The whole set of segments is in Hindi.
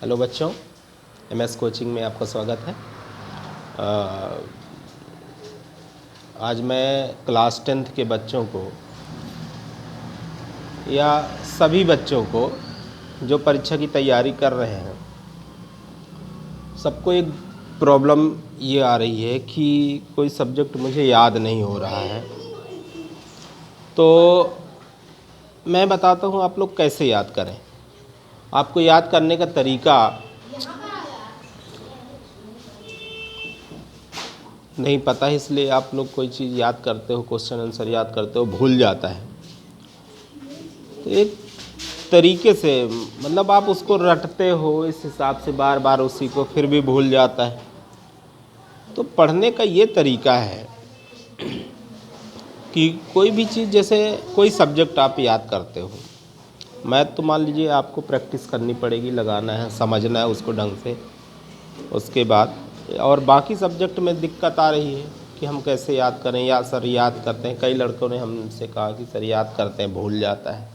हेलो बच्चों, एमएस कोचिंग में आपका स्वागत है। आज मैं क्लास 10th के बच्चों को या सभी बच्चों को जो परीक्षा की तैयारी कर रहे हैं, सबको एक प्रॉब्लम ये आ रही है कि कोई सब्जेक्ट मुझे याद नहीं हो रहा है। तो मैं बताता हूँ आप लोग कैसे याद करें। आपको याद करने का तरीका नहीं पता है, इसलिए आप लोग कोई चीज़ याद करते हो, क्वेश्चन आंसर याद करते हो, भूल जाता है। तो एक तरीके से मतलब आप उसको रटते हो, इस हिसाब से बार बार उसी को, फिर भी भूल जाता है। तो पढ़ने का ये तरीका है कि कोई भी चीज़, जैसे कोई सब्जेक्ट आप याद करते हो, मैथ तो मान लीजिए आपको प्रैक्टिस करनी पड़ेगी, लगाना है, समझना है उसको ढंग से। उसके बाद और बाकी सब्जेक्ट में दिक्कत आ रही है कि हम कैसे याद करें, या सर याद करते हैं। कई लड़कों ने हमसे कहा कि सर याद करते हैं, भूल जाता है।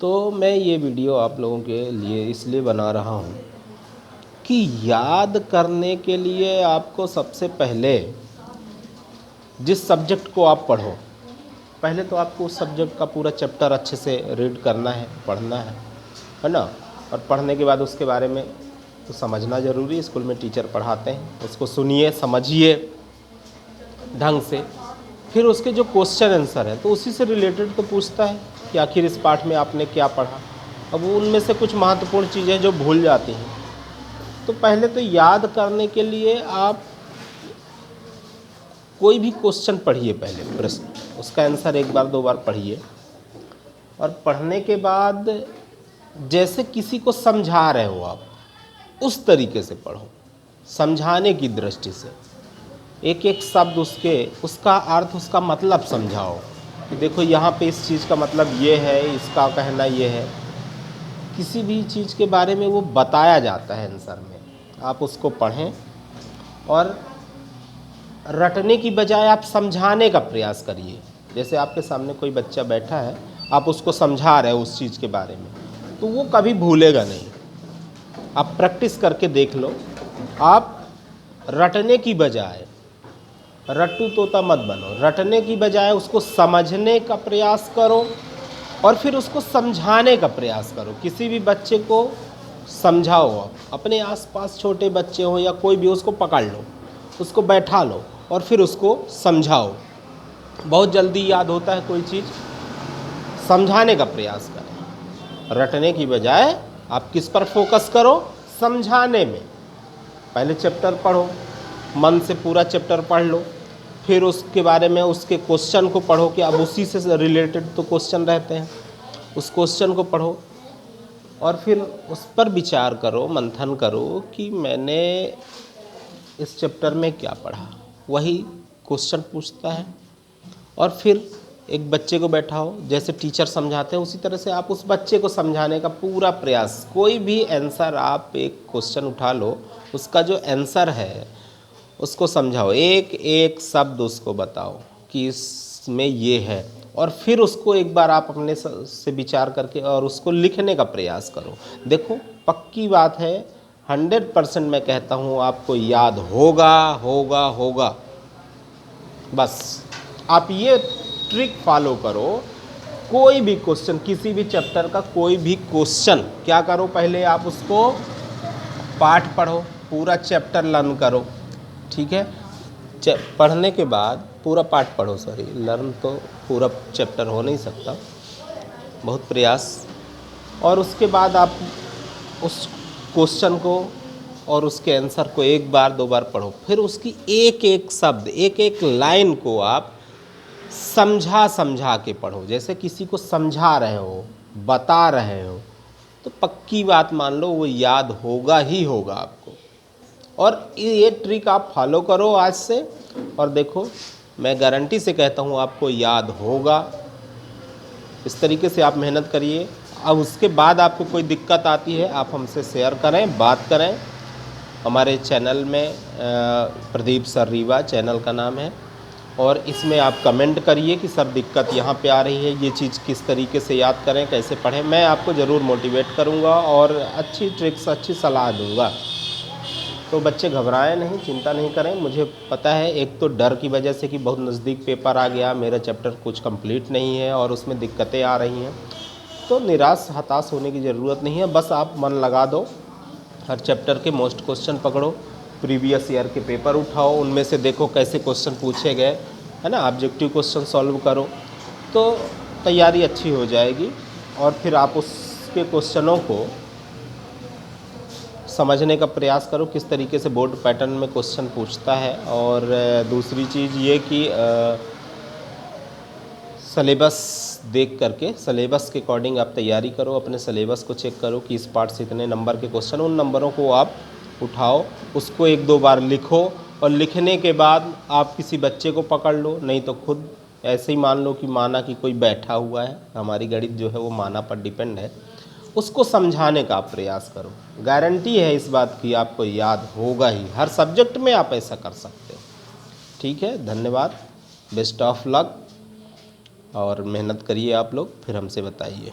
तो मैं ये वीडियो आप लोगों के लिए इसलिए बना रहा हूँ कि याद करने के लिए आपको सबसे पहले जिस सब्जेक्ट को आप पढ़ो, पहले तो आपको उस सब्जेक्ट का पूरा चैप्टर अच्छे से रीड करना है, पढ़ना है ना। और पढ़ने के बाद उसके बारे में तो समझना ज़रूरी है। स्कूल में टीचर पढ़ाते हैं, उसको सुनिए, समझिए ढंग से। फिर उसके जो क्वेश्चन आंसर है तो उसी से रिलेटेड तो पूछता है कि आखिर इस पाठ में आपने क्या पढ़ा। अब उनमें से कुछ महत्वपूर्ण चीज़ें जो भूल जाती हैं, तो पहले तो याद करने के लिए आप कोई भी क्वेश्चन पढ़िए, पहले प्रश्न, उसका आंसर एक बार दो बार पढ़िए। और पढ़ने के बाद जैसे किसी को समझा रहे हो आप, उस तरीके से पढ़ो, समझाने की दृष्टि से। एक एक शब्द उसका अर्थ, उसका मतलब समझाओ कि देखो यहाँ पे इस चीज़ का मतलब ये है, इसका कहना ये है। किसी भी चीज़ के बारे में वो बताया जाता है आंसर में, आप उसको पढ़ें और रटने की बजाय आप समझाने का प्रयास करिए। जैसे आपके सामने कोई बच्चा बैठा है, आप उसको समझा रहे हो उस चीज़ के बारे में, तो वो कभी भूलेगा नहीं। आप प्रैक्टिस करके देख लो। आप रटने की बजाय, रट्टू तोता मत बनो, रटने की बजाय उसको समझने का प्रयास करो और फिर उसको समझाने का प्रयास करो। किसी भी बच्चे को समझाओ, आप अपने आसपास छोटे बच्चे हो या कोई भी, उसको पकड़ लो, उसको बैठा लो और फिर उसको समझाओ। बहुत जल्दी याद होता है कोई चीज़। समझाने का प्रयास करें, रटने की बजाय आप किस पर फोकस करो, समझाने में। पहले चैप्टर पढ़ो, मन से पूरा चैप्टर पढ़ लो, फिर उसके बारे में उसके क्वेश्चन को पढ़ो कि अब उसी से रिलेटेड तो क्वेश्चन रहते हैं, उस क्वेश्चन को पढ़ो और फिर उस पर विचार करो, मंथन करो कि मैंने इस चैप्टर में क्या पढ़ा। वही क्वेश्चन पूछता है। और फिर एक बच्चे को बैठाओ, जैसे टीचर समझाते हैं उसी तरह से आप उस बच्चे को समझाने का पूरा प्रयास। कोई भी आंसर, आप एक क्वेश्चन उठा लो, उसका जो आंसर है उसको समझाओ, एक एक शब्द उसको बताओ कि इसमें ये है। और फिर उसको एक बार आप अपने से विचार करके और उसको लिखने का प्रयास करो। देखो, पक्की बात है, 100% मैं कहता हूँ आपको याद होगा होगा होगा। बस आप ये ट्रिक फॉलो करो। कोई भी क्वेश्चन, किसी भी चैप्टर का कोई भी क्वेश्चन, क्या करो, पहले आप उसको पाठ पढ़ो, पूरा चैप्टर लर्न करो, ठीक है। पढ़ने के बाद पूरा पाठ पढ़ो, सॉरी, लर्न तो पूरा चैप्टर हो नहीं सकता, बहुत प्रयास। और उसके बाद आप उस क्वेश्चन को और उसके आंसर को एक बार दो बार पढ़ो। फिर उसकी एक एक शब्द, एक एक लाइन को आप समझा के पढ़ो। जैसे किसी को समझा रहे हो, बता रहे हो, तो पक्की बात मान लो वो याद होगा ही होगा आपको। और ये ट्रिक आप फॉलो करो आज से, और देखो, मैं गारंटी से कहता हूँ आपको याद होगा। इस तरीके से आप मेहनत करिए। अब उसके बाद आपको कोई दिक्कत आती है, आप हमसे शेयर करें, बात करें। हमारे चैनल में प्रदीप सर रीवा चैनल का नाम है, और इसमें आप कमेंट करिए कि सर दिक्कत यहाँ पे आ रही है, ये चीज़ किस तरीके से याद करें, कैसे पढ़ें। मैं आपको ज़रूर मोटिवेट करूँगा और अच्छी ट्रिक्स, अच्छी सलाह दूँगा। तो बच्चे घबराएं नहीं, चिंता नहीं करें। मुझे पता है एक तो डर की वजह से कि बहुत नज़दीक पेपर आ गया, मेरा चैप्टर कुछ कंप्लीट नहीं है और उसमें दिक्कतें आ रही हैं, तो निराश हताश होने की ज़रूरत नहीं है। बस आप मन लगा दो, हर चैप्टर के मोस्ट क्वेश्चन पकड़ो, प्रीवियस ईयर के पेपर उठाओ, उनमें से देखो कैसे क्वेश्चन पूछे गए, है ना, ऑब्जेक्टिव क्वेश्चन सॉल्व करो, तो तैयारी अच्छी हो जाएगी। और फिर आप उसके क्वेश्चनों को समझने का प्रयास करो किस तरीके से बोर्ड पैटर्न में क्वेश्चन पूछता है। और दूसरी चीज़ ये कि सलेबस देख करके, सलेबस के अकॉर्डिंग आप तैयारी करो, अपने सलेबस को चेक करो कि इस पार्ट से इतने नंबर के क्वेश्चन, उन नंबरों को आप उठाओ, उसको एक दो बार लिखो और लिखने के बाद आप किसी बच्चे को पकड़ लो, नहीं तो खुद ऐसे ही मान लो कि माना कि कोई बैठा हुआ है, हमारी गणित जो है वो माना पर डिपेंड है, उसको समझाने का आप प्रयास करो। गारंटी है इस बात की आपको याद होगा ही, हर सब्जेक्ट में आप ऐसा कर सकते हो। ठीक है, धन्यवाद, बेस्ट ऑफ लक और मेहनत करिए आप लोग, फिर हमसे बताइए।